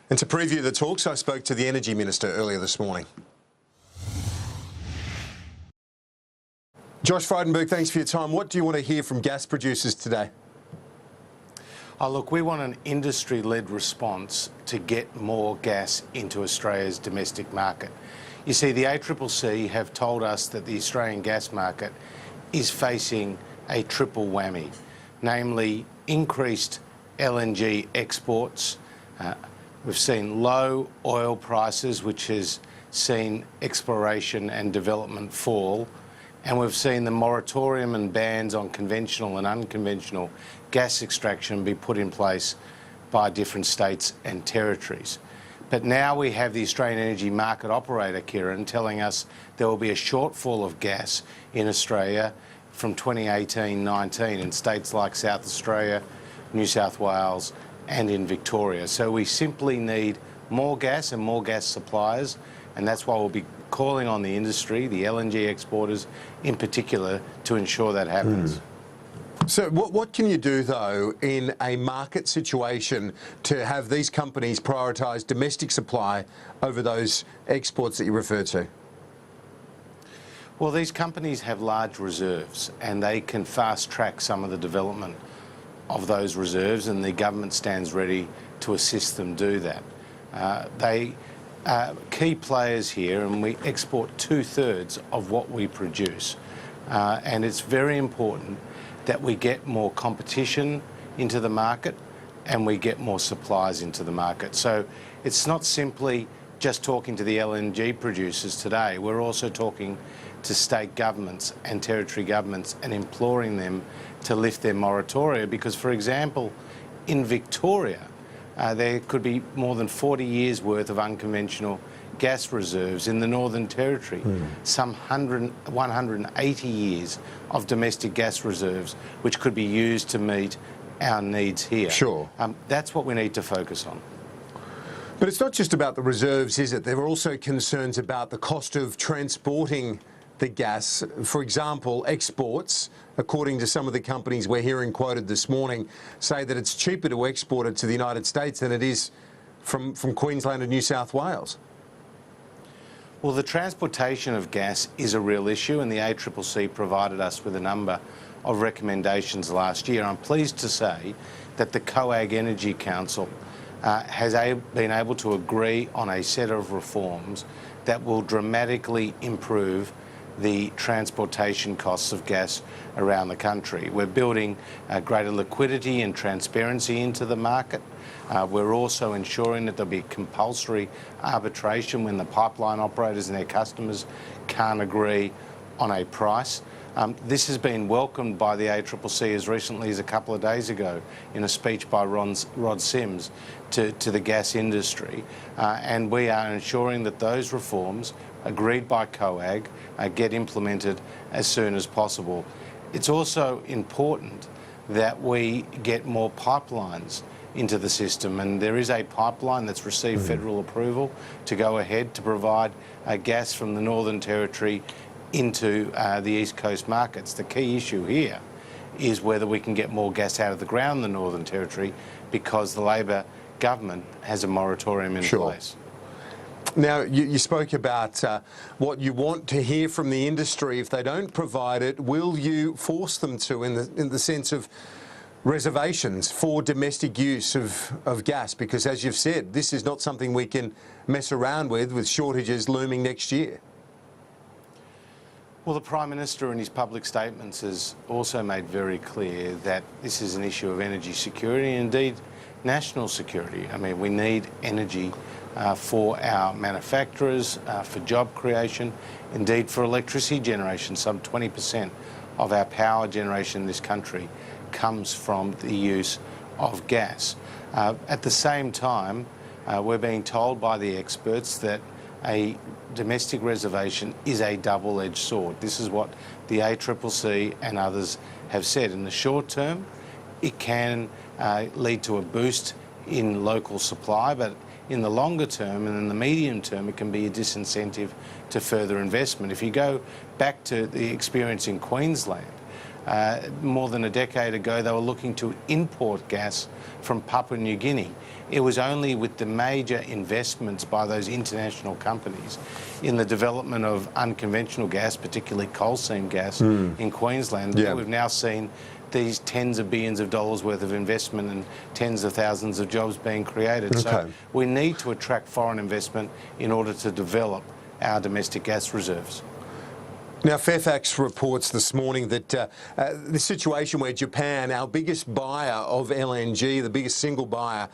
And to preview the talks, I spoke to the Energy Minister earlier this morning. Josh Frydenberg, thanks for your time. What do you want to hear from gas producers today? Oh, look, we want an industry-led response to get more gas into Australia's domestic market. You see, the ACCC have told us that the Australian gas market is facing a triple whammy, namely increased LNG exports. We've seen low oil prices, which has seen exploration and development fall. And we've seen the moratorium and bans on conventional and unconventional gas extraction be put in place by different states and territories. But now we have the Australian Energy Market Operator, Kieran, telling us there will be a shortfall of gas in Australia from 2018-19 in states like South Australia, New South Wales and in Victoria. So we simply need more gas and more gas suppliers, and that's why we'll be calling on the industry, the LNG exporters in particular, to ensure that happens. So what can you do, though, in a market situation to have these companies prioritise domestic supply over those exports that you referred to? Well, these companies have large reserves and they can fast-track some of the development of those reserves, and the government stands ready to assist them do that. They are key players here, and we export 2/3 of what we produce. And it's very important that we get more competition into the market and we get more supplies into the market. So it's not simply just talking to the LNG producers today. We're also talking to state governments and territory governments and imploring them to lift their moratoria because, for example, in Victoria, there could be more than 40 years' worth of unconventional gas reserves. In the Northern Territory, some 180 years of domestic gas reserves, which could be used to meet our needs here. Sure. That's what we need to focus on. But it's not just about the reserves, is it? There are also concerns about the cost of transporting the gas. For example, exports, according to some of the companies we're hearing quoted this morning, say that it's cheaper to export it to the United States than it is from Queensland and New South Wales. Well, the transportation of gas is a real issue, and the ACCC provided us with a number of recommendations last year. I'm pleased to say that the COAG Energy Council has been able to agree on a set of reforms that will dramatically improve the transportation costs of gas around the country. We're building greater liquidity and transparency into the market. We're also ensuring that there'll be compulsory arbitration when the pipeline operators and their customers can't agree on a price. This has been welcomed by the ACCC as recently as a couple of days ago in a speech by Rod Sims to the gas industry. And we are ensuring that those reforms agreed by COAG get implemented as soon as possible. It's also important that we get more pipelines into the system, and there is a pipeline that's received federal approval to go ahead to provide gas from the Northern Territory into the East Coast markets. The key issue here is whether we can get more gas out of the ground in the Northern Territory because the Labor government has a moratorium in place. Now, you spoke about what you want to hear from the industry. If they don't provide it, will you force them to in the sense of reservations for domestic use of gas? Because as you've said, this is not something we can mess around with shortages looming next year. Well, the Prime Minister in his public statements has also made very clear that this is an issue of energy security and indeed national security. I mean, we need energy for our manufacturers, for job creation, indeed for electricity generation. Some 20% of our power generation in this country comes from the use of gas. At the same time, we're being told by the experts that a domestic reservation is a double-edged sword. This is what the ACCC and others have said. In the short term, it can lead to a boost in local supply, but in the longer term and in the medium term, it can be a disincentive to further investment. If you go back to the experience in Queensland, more than a decade ago, they were looking to import gas from Papua New Guinea. It was only with the major investments by those international companies in the development of unconventional gas, particularly coal seam gas in Queensland, that we've now seen these tens of billions of dollars worth of investment and tens of thousands of jobs being created. So we need to attract foreign investment in order to develop our domestic gas reserves. Now, Fairfax reports this morning that the situation where Japan, our biggest buyer of LNG, the biggest single buyer,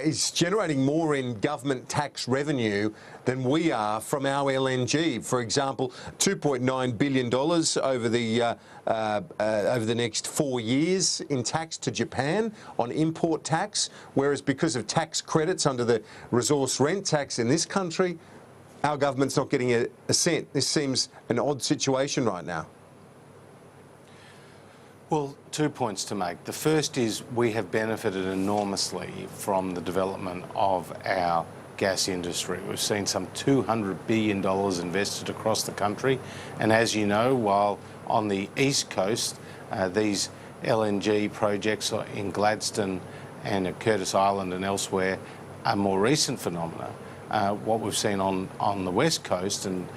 is generating more in government tax revenue than we are from our LNG. For example, $2.9 billion over the next 4 years in tax to Japan on import tax, whereas because of tax credits under the resource rent tax in this country, our government's not getting a cent. This seems an odd situation right now. Well, 2 points to make. The first is we have benefited enormously from the development of our gas industry. We've seen some $200 billion invested across the country. And as you know, while on the East Coast, these LNG projects in Gladstone and at Curtis Island and elsewhere are more recent phenomena. What we've seen on the West Coast and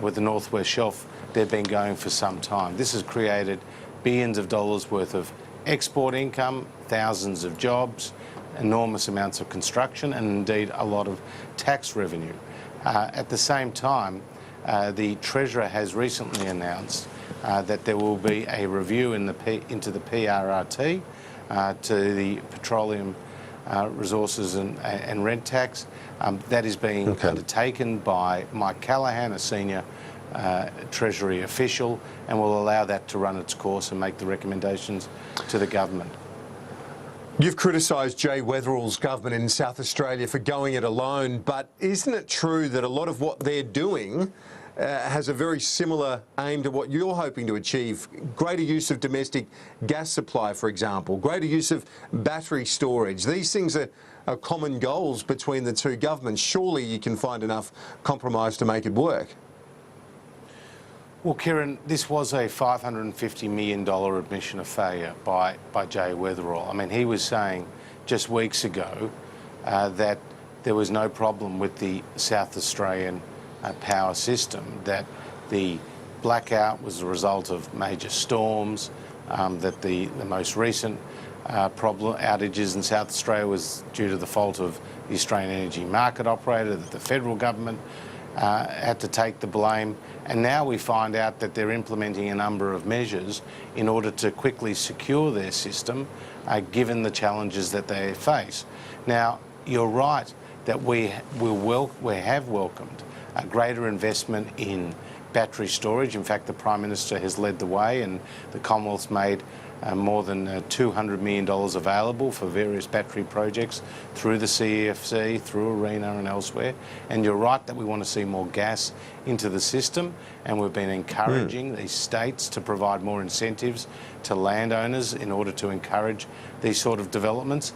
with the Northwest Shelf, they've been going for some time. This has created billions of dollars worth of export income, thousands of jobs, enormous amounts of construction, and indeed a lot of tax revenue. At the same time, the Treasurer has recently announced that there will be a review into the PRRT, to the Petroleum Resources and Rent Tax. That is being undertaken by Mike Callaghan, a senior Treasury official, and will allow that to run its course and make the recommendations to the government. You've criticised Jay Weatherall's government in South Australia for going it alone, but isn't it true that a lot of what they're doing has a very similar aim to what you're hoping to achieve? Greater use of domestic gas supply, for example, greater use of battery storage. These things are common goals between the two governments. Surely you can find enough compromise to make it work. Well, Kieran, this was a $550 million admission of failure by Jay Weatherall. I mean, he was saying just weeks ago that there was no problem with the South Australian power system, that the blackout was the result of major storms, that the most recent outages in South Australia was due to the fault of the Australian Energy Market Operator, that the federal government had to take the blame. And now we find out that they're implementing a number of measures in order to quickly secure their system, given the challenges that they face. Now, you're right that we have welcomed a greater investment in battery storage. In fact, the Prime Minister has led the way, and the Commonwealth's made more than $200 million available for various battery projects through the CEFC, through ARENA and elsewhere. And you're right that we want to see more gas into the system, and we've been encouraging these states to provide more incentives to landowners in order to encourage these sort of developments.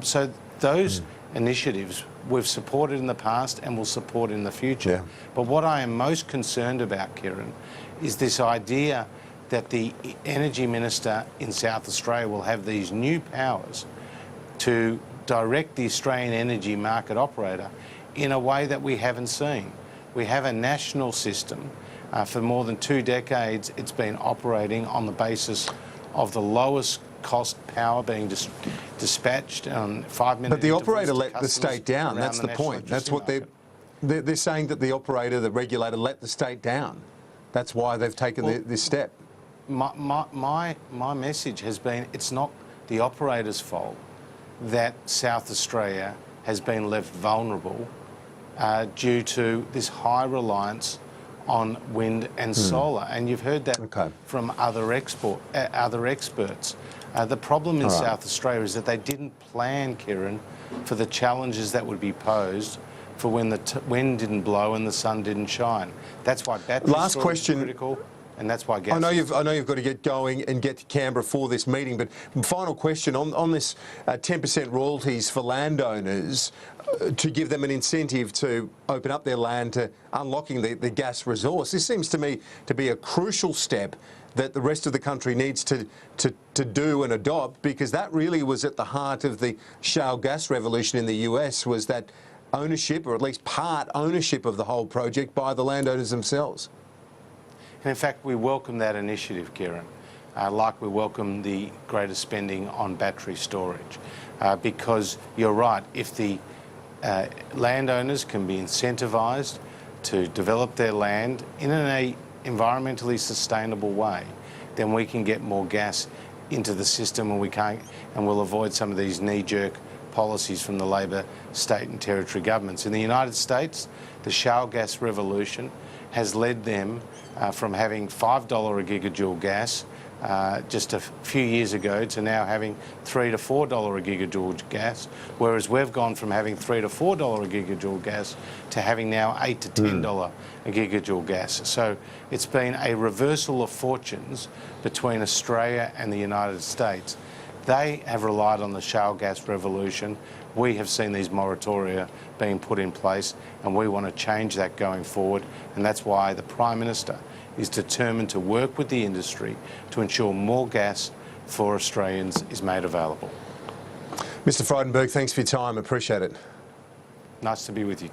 So those initiatives we've supported in the past and will support in the future. But what I am most concerned about, Kieran, is this idea that the Energy Minister in South Australia will have these new powers to direct the Australian Energy Market Operator in a way that we haven't seen. We have a national system. For more than 2 decades, it's been operating on the basis of the lowest cost power being dispatched on 5 minutes. But the operator let the state down. That's the point. That's what they're saying, that the operator, the regulator, let the state down. That's why they've taken this step. My message has been, it's not the operator's fault that South Australia has been left vulnerable due to this high reliance on wind and solar. And you've heard that from other experts. The problem in South Australia is that they didn't plan, Kieran, for the challenges that would be posed for when the wind didn't blow and the sun didn't shine. That's why battery storage is critical. and that's why gas. I know you've got to get going and get to Canberra for this meeting, but final question on this 10% royalties for landowners to give them an incentive to open up their land to unlocking the gas resource. This seems to me to be a crucial step that the rest of the country needs to do and adopt, because that really was at the heart of the shale gas revolution in the US, was that ownership, or at least part ownership of the whole project by the landowners themselves. And in fact, we welcome that initiative, Kieran, like we welcome the greater spending on battery storage, because you're right, if the landowners can be incentivised to develop their land in an environmentally sustainable way, then we can get more gas into the system, and we'll avoid some of these knee-jerk policies from the Labor state and territory governments. In the United States, the shale gas revolution has led them from having $5 a gigajoule gas just a few years ago to now having $3 to $4 a gigajoule gas, whereas we've gone from having $3 to $4 a gigajoule gas to having now $8 to $10 a gigajoule gas. So it's been a reversal of fortunes between Australia and the United States. They have relied on the shale gas revolution. We have seen these moratoria being put in place, and we want to change that going forward, and that's why the Prime Minister is determined to work with the industry to ensure more gas for Australians is made available. Mr. Frydenberg, thanks for your time. Appreciate it. Nice to be with you.